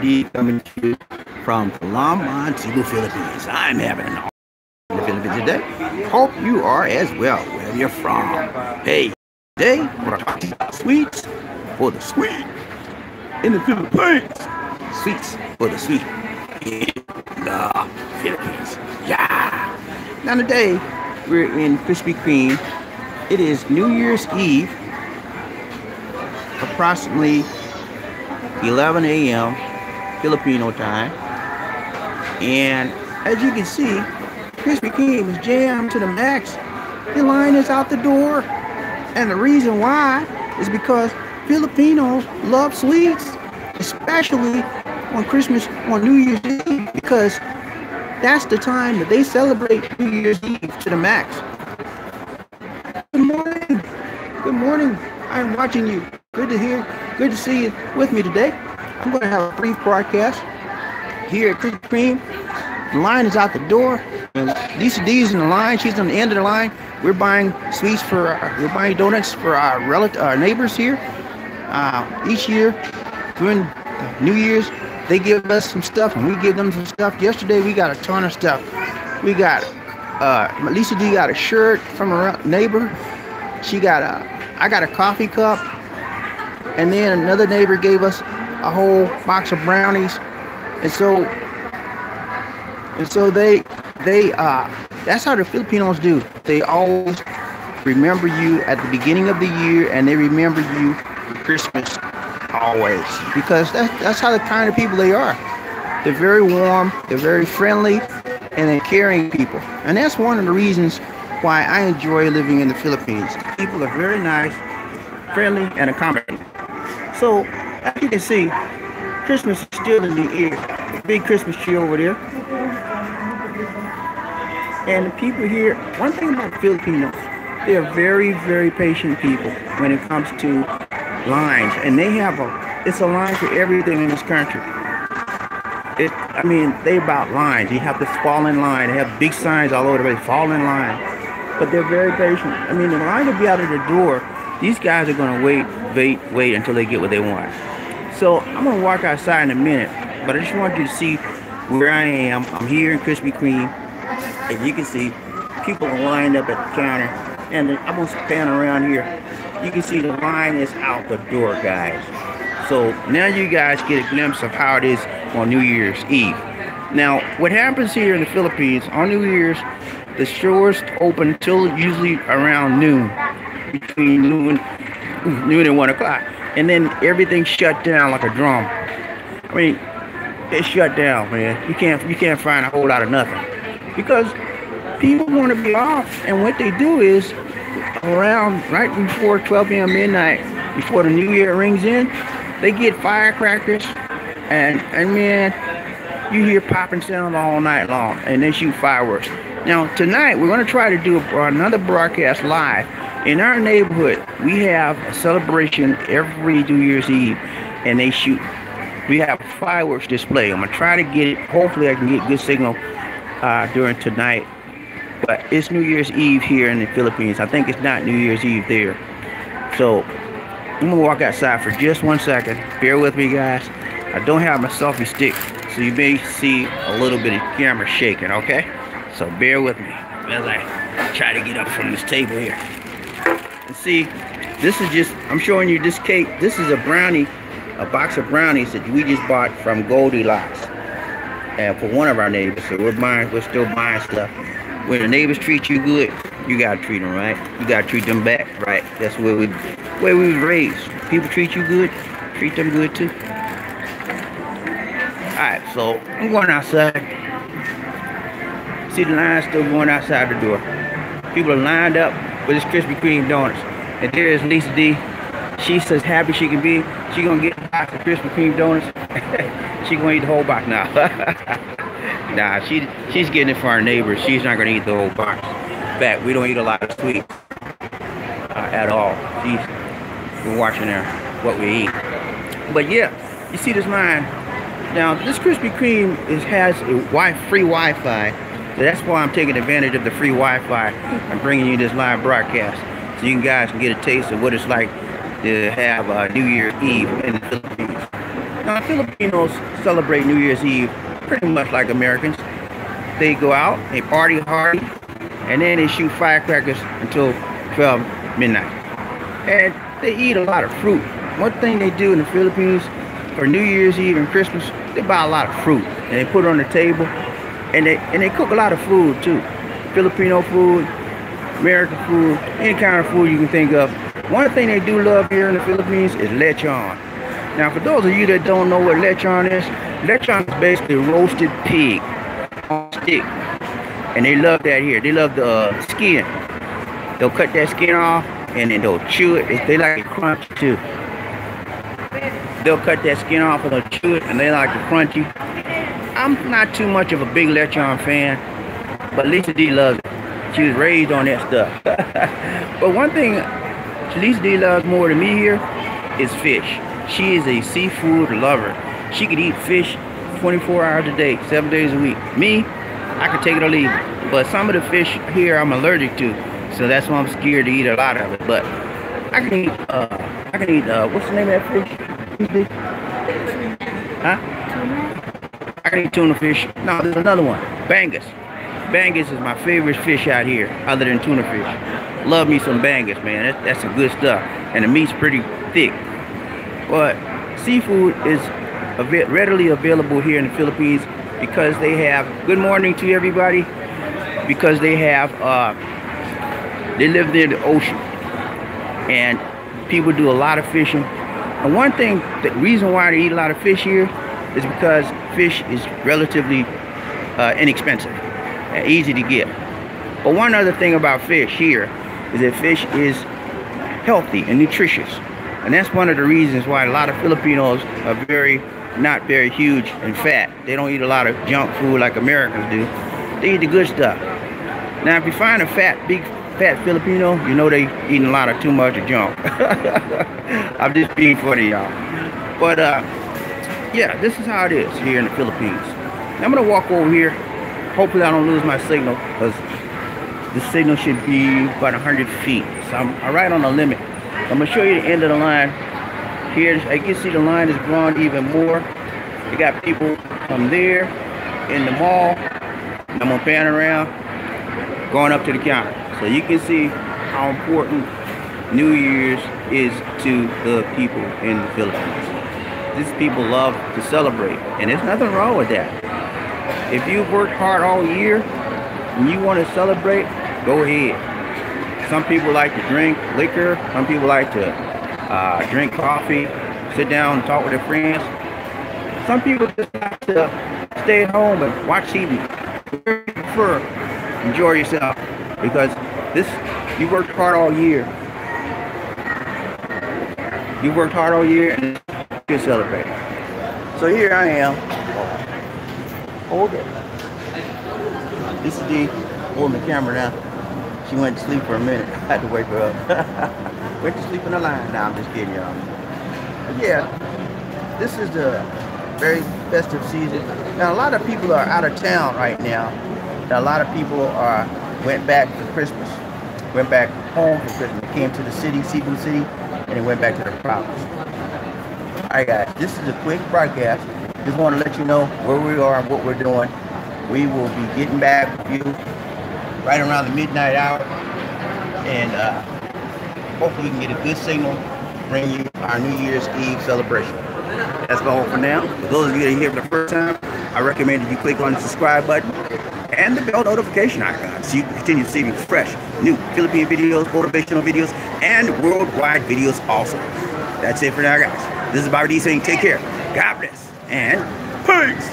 D coming to you from Palambang, Cebu, Philippines. I'm having an in the Philippines today. Hope you are as well, wherever you're from. Hey, today we're going to talk about sweets for the sweet in the Philippines. Sweets for the sweet in the Philippines. Yeah. Now today we're in Krispy Kreme. It is New Year's Eve, approximately 11 a.m. Filipino time, and as you can see, Krispy Kreme is jammed to the max. The line is out the door, and the reason why is because Filipinos love sweets, especially on Christmas, on New Year's Eve, because that's the time that they celebrate New Year's Eve to the max. Good morning. Good morning. I'm watching you. Good to hear. Good to see you with me today. I'm going to have a brief broadcast here at Krispy Kreme. The line is out the door. Lisa D's in the line. She's on the end of the line. We're buying sweets we're buying donuts for our neighbors here. Each year during New Year's, they give us some stuff and we give them some stuff. Yesterday we got a ton of stuff. We got Lisa D got a shirt from a neighbor. She got I got a coffee cup, and then another neighbor gave us a whole box of brownies, and so they that's how the Filipinos do. They always remember you at the beginning of the year, and they remember you for Christmas always, because that's how the kind of people they are. They're very warm, they're very friendly, and they're caring people, and that's one of the reasons why I enjoy living in the Philippines. People are very nice, friendly, and accommodating. So, as you can see, Christmas is still in the air. Big Christmas tree over there. And the people here, one thing about Filipinos, they are very, very patient people when it comes to lines. And they have it's a line for everything in this country. They about lines. You have to fall in line. They have big signs all over the place, fall in line. But they're very patient. The line will be out of the door. These guys are going to wait until they get what they want. So I'm going to walk outside in a minute, but I just want you to see where I am. I'm here in Krispy Kreme. As you can see, people are lined up at the counter, and I'm going to pan around here. You can see the line is out the door, guys. So now you guys get a glimpse of how it is on New Year's Eve. Now, what happens here in the Philippines, on New Year's, the stores open until usually around noon, between noon and 1 o'clock. And then everything's shut down like a drum. It's shut down, man. You can't find a whole lot of nothing, because people want to be off. And what they do is, around right before 12 p.m. midnight, before the New Year rings in, they get firecrackers, and man, you hear popping sounds all night long, and they shoot fireworks. Now tonight we're going to try to do another broadcast live. In our neighborhood, we have a celebration every New Year's Eve, and we have a fireworks display. I'm going to try to get it. Hopefully I can get good signal during tonight. But it's New Year's Eve here in the Philippines. I think it's not New Year's Eve there. So I'm going to walk outside for just 1 second. Bear with me, guys. I don't have my selfie stick, so you may see a little bit of camera shaking, okay? So bear with me as I try to get up from this table here. And see, this is just, I'm showing you this cake. This is a box of brownies that we just bought from Goldilocks, and for one of our neighbors. So we're still buying stuff. When the neighbors treat you good, you gotta treat them right. You gotta treat them back right. That's where we was raised. People treat you good, treat them good too. Alright, so I'm going outside. See the line still going outside the door. People are lined up with this Krispy Kreme donuts. And there is Lisa D. She's as happy she can be. She gonna get a box of Krispy Kreme donuts. She gonna eat the whole box now. Nah, she's getting it for our neighbors. She's not gonna eat the whole box. In fact, we don't eat a lot of sweets at all. We're watching what we eat. But yeah, you see this line. Now, this Krispy Kreme has a free Wi-Fi. So that's why I'm taking advantage of the free Wi-Fi. I'm bringing you this live broadcast, so you guys can get a taste of what it's like to have New Year's Eve in the Philippines. Now, Filipinos celebrate New Year's Eve pretty much like Americans. They go out, they party hard, and then they shoot firecrackers until 12 midnight. And they eat a lot of fruit. One thing they do in the Philippines for New Year's Eve and Christmas, they buy a lot of fruit and they put it on the table, and they cook a lot of food too. Filipino food, American food, any kind of food you can think of. One thing they do love here in the Philippines is lechon. Now, for those of you that don't know what lechon is basically roasted pig on stick. And they love that here. They love the skin. They'll cut that skin off and then they'll chew it. They like it crunchy too. They'll cut that skin off and they'll chew it, and they like it crunchy. I'm not too much of a big lechon fan, but Lisa D loves it. She was raised on that stuff. But one thing Lisa D loves more than me here is fish. She is a seafood lover. She could eat fish 24 hours a day, 7 days a week. Me, I could take it or leave it. But some of the fish here I'm allergic to, so that's why I'm scared to eat a lot of it. But I can eat, what's the name of that fish? Huh? I can eat tuna fish. No, there's another one, bangus. Bangus is my favorite fish out here, other than tuna fish. Love me some bangus, man. That's some good stuff. And the meat's pretty thick. But seafood is readily available here in the Philippines because they have, good morning to everybody, because they have, they live near the ocean. And people do a lot of fishing. And one thing, the reason why they eat a lot of fish here is because fish is relatively inexpensive and easy to get. But one other thing about fish here is that fish is healthy and nutritious. And that's one of the reasons why a lot of Filipinos are not very huge and fat. They don't eat a lot of junk food like Americans do. They eat the good stuff. Now, if you find a big fat Filipino, you know they eating a lot of too much of junk. I'm just being funny, y'all. But yeah, this is how it is here in the Philippines. Now, I'm gonna walk over here. Hopefully I don't lose my signal, because the signal should be about 100 feet. So I'm right on the limit. I'm gonna show you the end of the line. Here, I can see the line is growing even more. You got people from there in the mall. I'm gonna pan around, going up to the counter. So you can see how important New Year's is to the people in the Philippines. These people love to celebrate, and there's nothing wrong with that. If you've worked hard all year and you want to celebrate, go ahead. Some people like to drink liquor. Some people like to drink coffee, sit down and talk with their friends. Some people just like to stay at home and watch TV. Prefer enjoy yourself, because you worked hard all year. You worked hard all year and you can celebrate. So here I am. Hold it. This is D holding the camera now. She went to sleep for a minute. I had to wake her up. Went to sleep in the line. Nah, I'm just kidding, y'all. But yeah, this is the very festive season. Now, a lot of people are out of town right now. Now, a lot of people went back for Christmas. Went back home for Christmas. They came to the city, Cebu City, and they went back to their province. Alright guys, this is a quick broadcast. Just want to let you know where we are and what we're doing. We will be getting back with you right around the midnight hour, and hopefully we can get a good signal, bring you our New Year's Eve celebration. That's all for now. For those of you that are here for the first time, I recommend that you click on the subscribe button and the bell notification icon so you can continue receiving fresh, new Philippine videos, motivational videos, and worldwide videos also. That's it for now, guys. This is Bobby D saying take care, God bless, and peace!